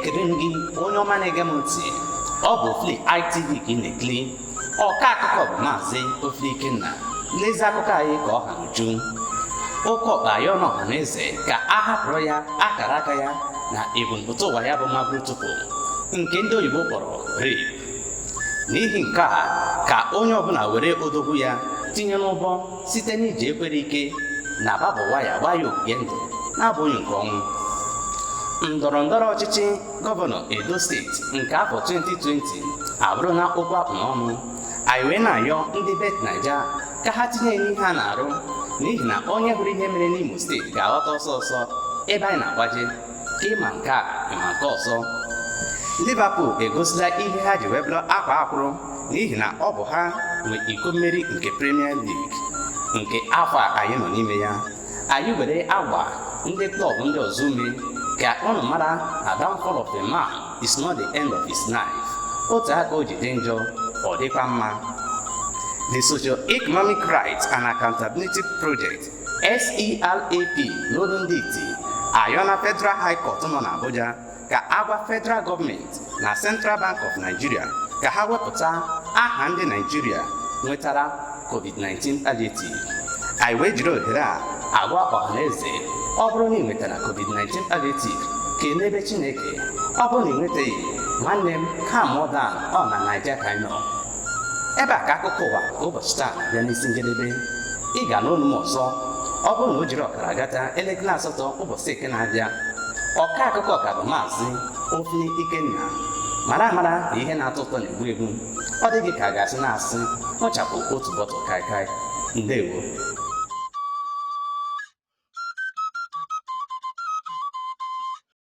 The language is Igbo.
ekele m gị onye ọma na-ege m ntị. Ọ bụ Ofili ITV ka ị na-ekiri. Ọka akụkọ bụ Maazị Ofili Ikenna. Nlezi akụkọ anyị ka ọ ha n'uju. Oke ọkpa ya ọha na eze ka a hapụrụ ya akara aka ya na ebumpụta ụwa ya bụ mabụrụ tupu nke ndị oyibo kpọrọ rape. N'ihi nke a ka onye ọbụla were odogwu ya tinye n'ụbọ site n'iji ekwere ike na babụwa ya gbaa ya ogige ndụ na-abụghị nke ọnwụ. Ndọrọ ndọrọ ọchịchị gọvanọ Edo steeti nke afọ 2020 abụrụ na okwu akpụ n'ọnụ. Anyị wee na-ayọ ndị bet Naija ka ha tinye n'ihe a na-arụ n'ihi na onye hụrụ ihe mere n'Imo steeti ga-aghọta ọsọ ọsọ ebe anyị na-agbaje ka ịma nke a ma nke ọzọ. Liverpool egosila ihe ha ji wee bụrụ akwa akwụrụ n'ihi na ọ bụ ha nwe iko mmeri nke Premier League nke afọ a anyị nọ n'ime ya. Anyị were agba ndị klọb ndị ọzọ ume ka ọnụ mara na downfall of a man is not the end of his life. Otu aka o ji dị njọ ọ dịkwa mma. The Socio-Economic Rights and Accountability Project SERAP n'olu ndị iti ayọna Federal High Court nọ n'Abuja ka agwa Federal Government na Central Bank of Nigeria ka ha wepụta aha ndị Nigeria nwetara COVID-19 palliative. Anyị wee jiri ohere a agwa ọhaneze ọ bụrụ na ị nwetara COVID-19 palliative kelebe Chineke. Ọ bụrụ na ị nwetaghị, nwanne m calm down, ọ na Naija ka anyị nọ. Ebe a ka akụkọ ụwa ụbọchị taa bịa n'isi njedebe. Ị ga n'olu m ọzọ ọ bụrụ na o jiri ọkara gata elekere 8 ụbọchị Eke na-abịa. Ọka akụkọ ka bụ Maazị Ofili Ikenna. Mara na ihe na-atọ ụtọ na-egbu egbu. Ọ dịghị ka a ga-asị na-asị nụchapụ otu bọtụ kaikai. Ndewo.